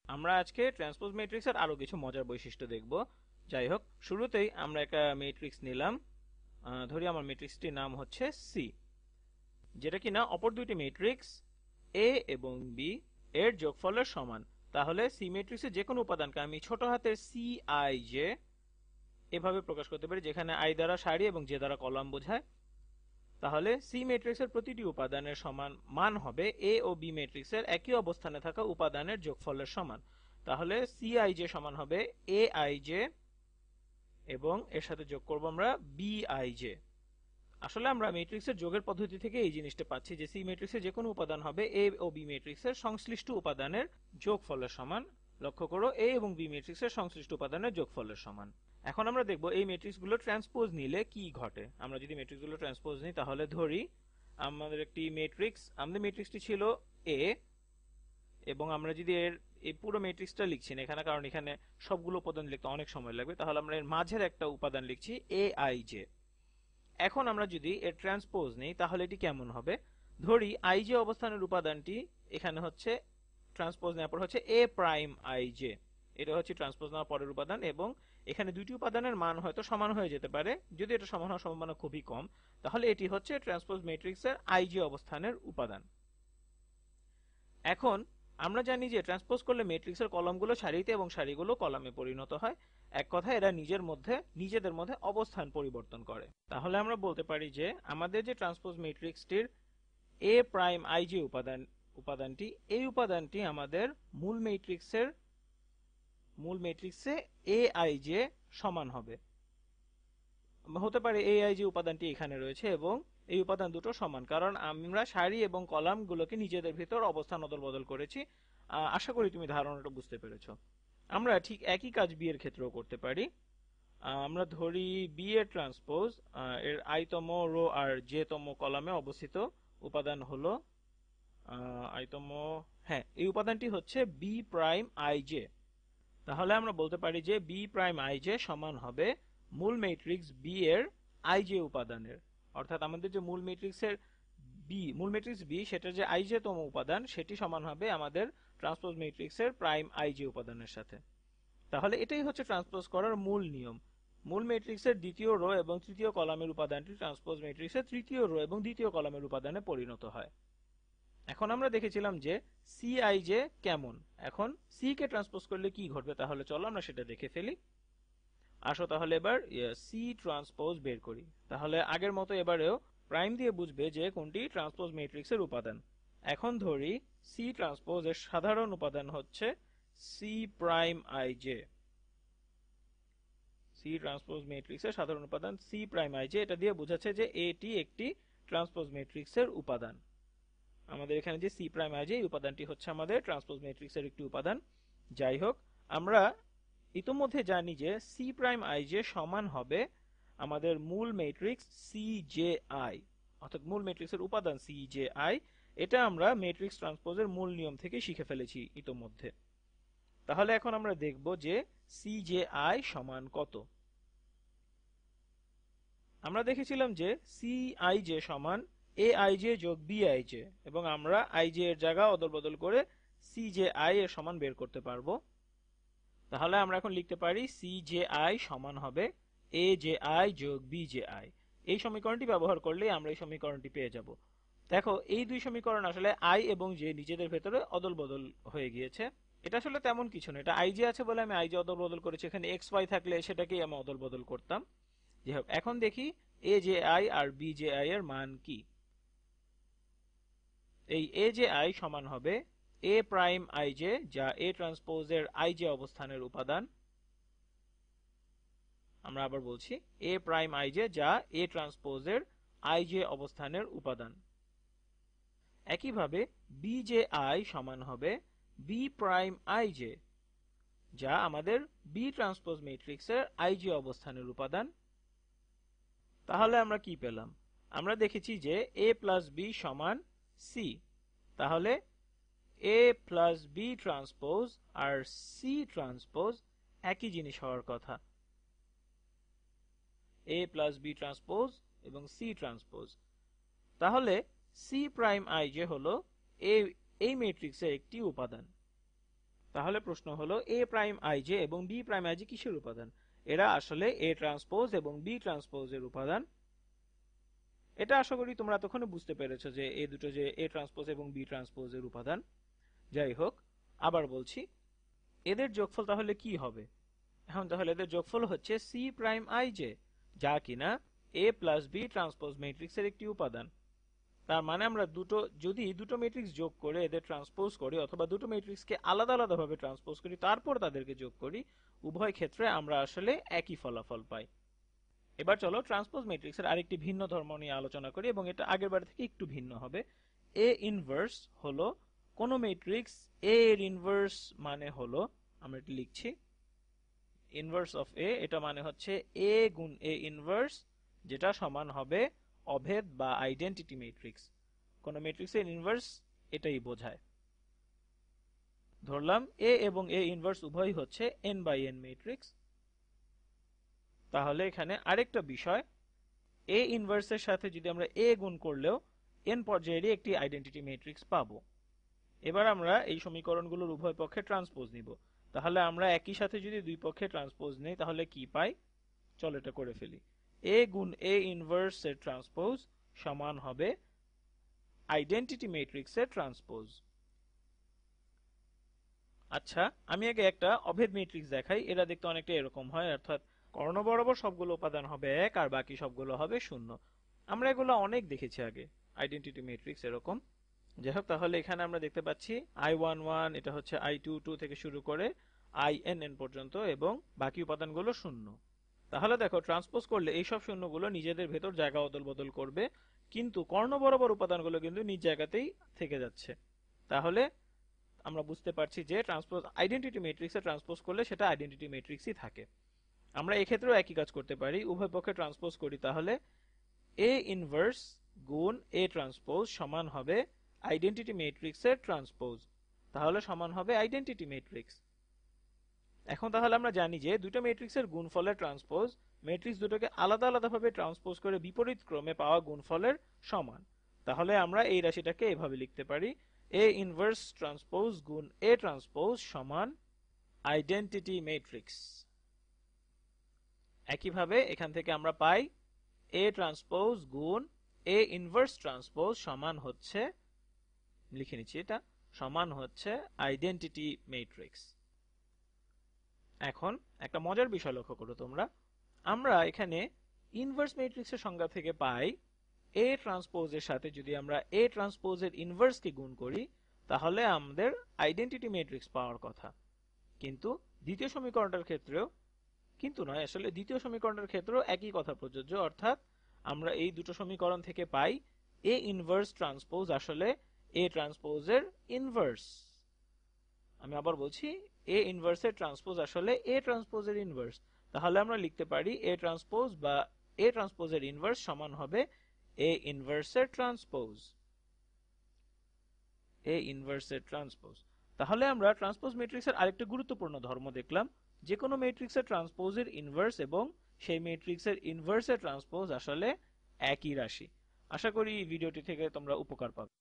আমরা আজকে ট্রান্সপোজ ম্যাট্রিক্সের আরো কিছু মজার বৈশিষ্ট্য দেখব। যাই হোক, শুরুতেই আমরা একটা ম্যাট্রিক্স নিলাম। ধরি আমার ম্যাট্রিক্সটির নাম হচ্ছে সি, যেটা কিনা অপর দুইটি ম্যাট্রিক্স এ এবং বি এর যোগফলের সমান। তাহলে সি ম্যাট্রিক্সের যে কোনো উপাদানকে আমি ছোট হাতের সি আই জে এভাবে প্রকাশ করতে পারি, যেখানে আই দ্বারা সারি এবং জে দ্বারা কলাম বোঝায়। তাহলে সি ম্যাট্রিক্সের প্রতিটি উপাদানের সমান মান হবে এ ও বি ম্যাট্রিক্সের একই অবস্থানে থাকা উপাদানের যোগফলের সমান। তাহলে সি আই জে সমান হবে এ আই জে এবং এর সাথে যোগ করব আমরা বি আই জে। আসলে আমরা ম্যাট্রিক্সের যোগের পদ্ধতি থেকে এই জিনিসটা পাচ্ছি যে সি ম্যাট্রিক্সের যে কোনো উপাদান হবে এ ও বি ম্যাট্রিক্সের সংশ্লিষ্ট উপাদানের যোগফলের সমান। লক্ষ্য করো, এ এবং বি ম্যাট্রিক্সের সংশ্লিষ্ট উপাদানের যোগফলের সমান। এখন আমরা দেখব এই ম্যাট্রিক্সগুলো ট্রান্সপোজ নিলে কি ঘটে। আমরা যদি ম্যাট্রিক্সগুলো ট্রান্সপোজ নিই, তাহলে ধরি আমাদের একটি ম্যাট্রিক্স, আমাদের ম্যাট্রিক্সটি ছিল এ, এবং আমরা যদি এর এই পুরো ম্যাট্রিক্সটা লিখছি না এখানে, কারণ এখানে সবগুলো উপাদান লিখতে অনেক সময় লাগবে, তাহলে আমরা এর মাঝের একটা উপাদান লিখছি এ আই জে। এখন আমরা যদি এর ট্রান্সপোজ নেই, তাহলে এটি কেমন হবে। ধরি আই জে অবস্থানের উপাদানটি এখানে হচ্ছে, ট্রান্সপোজ নেওয়ার পর হচ্ছে এ প্রাইম আই জে, এটা হচ্ছে ট্রান্সপোজ নেওয়ার পরের উপাদান। এবং এখানে দুইটি উপাদানের মান হয়তো সমান হয়ে যেতে পারে, যদি এটা সমান হওয়ার সম্ভাবনা খুবই কম, তাহলে এটি হচ্ছে ট্রান্সপোজ ম্যাট্রিক্সের আই জে অবস্থানের উপাদান। এখন আমরা জানি যে ট্রান্সপোজ করলে ম্যাট্রিক্সের কলামগুলো সারিতে এবং সারিগুলো কলামে পরিণত হয়। এক কথায় এরা নিজেদের মধ্যে অবস্থান পরিবর্তন করে। তাহলে আমরা বলতে পারি যে আমাদের যে ট্রান্সপোজ ম্যাট্রিক্সটির এ প্রাইম আই জে উপাদানটি, এই উপাদানটি আমাদের মূল ম্যাট্রিক্সে এ আই জে সমান হবে। হতে পারে এ আই যে উপাদানটি এখানে রয়েছে এবং এই উপাদান দুটো সমান, কারণ আমরা সারি এবং কলামগুলোকে নিজেদের ভিতর অবস্থান অদল বদল করেছি। আশা করি তুমি ধারণাটা বুঝতে পেরেছো। আমরা ঠিক একই কাজ বি এর ক্ষেত্রেও করতে পারি। আমরা ধরি বি এর ট্রান্সপোজ, এর আইতম রো আর জে তম কলামে অবস্থিত উপাদান হলো আইতম, হ্যাঁ, এই উপাদানটি হচ্ছে বি প্রাইম আই জে। তাহলে আমরা বলতে পারি যে বি প্রাইম আই জে সমান হবে মূল ম্যাট্রিক্স বি এর আই জে উপাদানের, অর্থাৎ আমাদের যে মূল ম্যাট্রিক্স বি সেটার যে আই জে তম উপাদান সেটি সমান হবে আমাদের ট্রান্সপোজ ম্যাট্রিক্সের প্রাইম আই জে উপাদানের সাথে। তাহলে এটাই হচ্ছে ট্রান্সপোজ করার মূল নিয়ম। মূল ম্যাট্রিক্সের দ্বিতীয় রো এবং তৃতীয় কলামের উপাদানটি ট্রান্সপোজ ম্যাট্রিক্সের তৃতীয় রো এবং দ্বিতীয় কলামের উপাদানে পরিণত হয়। এখন আমরা দেখেছিলাম যে সি আই জে কেমন। এখন সি কে ট্রান্সপোজ করলে কি ঘটবে, তাহলে চলো আমরা সেটা দেখে ফেলি। আসো তাহলে এবার সি ট্রান্সপোজ বের করি। তাহলে আগের মতো এবারেও প্রাইম দিয়ে বুঝবে যে কোনটি ট্রান্সপোজ ম্যাট্রিক্সের উপাদান। এখন ধরি সি ট্রান্সপোজ এর সাধারণ উপাদান হচ্ছে C prime I J. C transpose ম্যাট্রিক্সের সাধারণ উপাদান সি প্রাইম আই জে, এটা দিয়ে বোঝাচ্ছে যে এটি একটি ট্রান্সপোজ ম্যাট্রিক্সের উপাদান। আমাদের এখানে যে সি প্রাইম আই জে এই উপাদানটি হচ্ছে আমাদের ট্রান্সপোজ ম্যাট্রিক্সের একটি উপাদান। যাই হোক, আমরা ইতোমধ্যে জানি যে সি প্রাইম আই জে সমান হবে আমাদের মূল ম্যাট্রিক্স সি জে আই, অর্থাৎ মূল ম্যাট্রিক্সের উপাদান সি জে আই। এটা আমরা ম্যাট্রিক্স ট্রান্সপোজের মূল নিয়ম থেকে শিখে ফেলেছি ইতোমধ্যে। তাহলে এখন আমরা দেখব যে সি জে আই সমান কত। আমরা দেখেছিলাম যে সি আই জে সমান এ আই জে যোগ বি আই জে, এবং আমরা আই জে এর জায়গা অদল বদল করে সি জে আই এর সমান বের করতে পারবো। তাহলে আমরা এখন লিখতে পারি সি জে আই সমান হবে এ জে আই যোগ বি জে আই। এই সমীকরণটি ব্যবহার করলে আমরা এই সমীকরণটি পেয়ে যাব। দেখো, এই দুই সমীকরণ আসলে আই এবং জে নিজেদের ভেতরে অদল বদল হয়ে গিয়েছে। এটা আসলে তেমন কিছু না, এটা আই জে আছে বলে আমি আই জে অদল বদল করেছি। এখানে এক্স ওয়াই থাকলে সেটাকেই আমি অদল বদল করতাম। যাই হোক, এখন দেখি এ জে আই আর বি জে আই এর মান কি। এই এ জে আই সমান হবে এ প্রাইম আই জে, যা এ ট্রান্সপোজের আই জে অবস্থানের উপাদান। আমরা আবার বলছি, এ প্রাইম আই জে যা এ ট্রান্সপোজের আই জে অবস্থানের উপাদান। একইভাবে বি জে আই সমান হবে বি প্রাইম আই জে, যা আমাদের বি ট্রান্সপোজ ম্যাট্রিক্সের আই জে অবস্থানের উপাদান। তাহলে আমরা কি পেলাম? আমরা দেখেছি যে a প্লাস বি সমান সি। তাহলে a প্লাস বি ট্রান্সপোজ আর সি ট্রান্সপোজ একই জিনিস হওয়ার কথা। a প্লাস বি ট্রান্সপোজ এবং সি ট্রান্সপোজ। তাহলে সি প্রাইম আই জে হলো এই ম্যাট্রিক্সের একটি উপাদান। তাহলে প্রশ্ন হলো এ প্রাইম আইজে এবং বি প্রাইম আইজে কিসের উপাদান? এরা আসলে এ ট্রান্সপোজ এবং বি ট্রান্সপোজের উপাদান। এটা আশা করি তোমরা তখনই বুঝতে পেরেছো যে এই দুটো যে এ ট্রান্সপোজ এবং বি ট্রান্সপোজের উপাদান। যাই হোক, আবার বলছি, এদের যোগফল তাহলে কি হবে? এখন তাহলে এদের যোগফল হচ্ছে সি প্রাইম আইজে, যা কিনা এ প্লাস বি ট্রান্সপোজ ম্যাট্রিক্সের একটি উপাদান। তার মানে আমরা যদি দুটো ম্যাট্রিক্স যোগ করে এদের ট্রান্সপোজ করি অথবা দুটো ম্যাট্রিক্সকে আলাদা আলাদাভাবে ট্রান্সপোজ করি তারপর তাদেরকে যোগ করি, উভয় ক্ষেত্রে আমরা আসলে একই ফলাফল পাই। এবার চলো ট্রান্সপোজ ম্যাট্রিক্সের আরেকটি ভিন্ন ধর্ম নিয়ে আলোচনা করি, এবং এটা আগের বার থেকে একটু ভিন্ন হবে। এ ইনভার্স হলো কোন ম্যাট্রিক্স এ এর ইনভার্স, মানে হলো আমরা এটি লিখছি ইনভার্স অফ এ, এটা মানে হচ্ছে এ গুণ এ ইনভার্স, যেটা সমান হবে অভেদ বা আইডেন্টিটি ম্যাট্রিক্স। কোন ম্যাট্রিক্সের ইনভার্স এটাই বোঝায়। ধরলাম এ এবং এ ইনভার্স উভয়ই হচ্ছে n বাই n ম্যাট্রিক্স। তাহলে এখানে আরেকটা বিষয়, এ ইনভার্সের সাথে যদি আমরা এ গুণ করলেও n পর্যায়েরই একটি আইডেন্টিটি ম্যাট্রিক্স পাবো। এবার আমরা এই সমীকরণগুলোর উভয় পক্ষে ট্রান্সপোজ নিব। তাহলে আমরা একই সাথে যদি দুই পক্ষে ট্রান্সপোজ নেই তাহলে কি পাই? চলো এটা করে ফেলি। এ গুণ এ ইনভার্স এর ট্রান্সপোজ সমান হবে আইডেন্টিটি ম্যাট্রিক্সের ট্রান্সপোজ। আচ্ছা, আমি আগে একটা অভেদ ম্যাট্রিক্স দেখাই। এরা দেখতে অনেকটা এরকম হয়, অর্থাৎ কর্ণ বরাবর সবগুলো উপাদান হবে 1 আর বাকি সবগুলো হবে 0। আমরা এগুলো অনেক দেখেছি আগে, আইডেন্টিটি ম্যাট্রিক্স এরকম। যাই হোক, তাহলে এখানে আমরা দেখতে পাচ্ছি i11, এটা হচ্ছে i22 থেকে শুরু করে inn পর্যন্ত, এবং বাকি উপাদানগুলো 0। তাহলে দেখো, ট্রান্সপোজ করলে এইসব শূন্যগুলো নিজেদের ভেতর জায়গা অদল বদল করবে, কিন্তু কর্ণ বরাবর উপাদানগুলো কিন্তু নিজ জায়গাতেই থেকে যাচ্ছে। তাহলে আমরা বুঝতে পারছি যে ট্রান্সপোজ আইডেন্টিটি ম্যাট্রিক্সে ট্রান্সপোজ করলে সেটা আইডেন্টিটি ম্যাট্রিক্সই থাকে। আমরা এই ক্ষেত্রেও একই কাজ করতে পারি, উভয় পক্ষে ট্রান্সপোজ করি। তাহলে এ ইনভার্স গুণ এ ট্রান্সপোজ সমান হবে আইডেন্টিটি ম্যাট্রিক্সের ট্রান্সপোজ, তাহলে সমান হবে আইডেন্টিটি ম্যাট্রিক্স। এখন তাহলে আমরা জানি যে দুটো ম্যাট্রিক্সের গুণফলের ট্রান্সপোজ ম্যাট্রিক্স দুটোকে আলাদা আলাদাভাবে ট্রান্সপোজ করে বিপরীত ক্রমে পাওয়া গুণফলের সমান। তাহলে আমরা এই রাশিটাকে এভাবে লিখতে পারি, এ ইনভার্স ট্রান্সপোজ গুণ এ ট্রান্সপোজ সমান আইডেন্টিটি ম্যাট্রিক্স। একইভাবে এখান থেকে আমরা পাই এ ট্রান্সপোজ গুণ এ ইনভার্স ট্রান্সপোজ সমান হচ্ছে, লিখে নিচ্ছি, এটা সমান হচ্ছে আইডেন্টিটি ম্যাট্রিক্স। এখন একটা মজার বিষয় লক্ষ্য করো তোমরা, আমরা এখানে ইনভার্স ম্যাট্রিক্সের সংজ্ঞা থেকে পাই এ ট্রান্সপোজের সাথে যদি আমরা এ ট্রান্সপোজের ইনভার্সকে গুণ করি তাহলে আমাদের আইডেন্টিটি ম্যাট্রিক্স পাওয়ার কথা। কিন্তু দ্বিতীয় সমীকরণটার ক্ষেত্রেও, কিন্তু নয় আসলে, দ্বিতীয় সমীকরণের ক্ষেত্রেও একই কথা প্রযোজ্য, অর্থাৎ আমরা এই দুটো সমীকরণ থেকে পাই এ ইনভার্স ট্রান্সপোজ আসলে এ ট্রান্সপোজের ইনভার্স। আমি আবার বলছি, এ ইনভার্সের ট্রান্সপোজ আসলে এ ট্রান্সপোজের ইনভার্স। তাহলে আমরা লিখতে পারি এ ট্রান্সপোজ বা এ ট্রান্সপোজের ইনভার্স সমান হবে এ ইনভার্সের ট্রান্সপোজ। এ ইনভার্সের ট্রান্সপোজ। তাহলে আমরা ট্রান্সপোজ ম্যাট্রিক্সের আরেকটা গুরুত্বপূর্ণ ধর্ম দেখলাম, যে কোনো ম্যাট্রিক্সের ট্রান্সপোজের ইনভার্স এবং সেই ম্যাট্রিক্সের ইনভার্সের ট্রান্সপোজ আসলে একই রাশি। আশা করি এই ভিডিওটি থেকে তোমরা উপকার পাবে।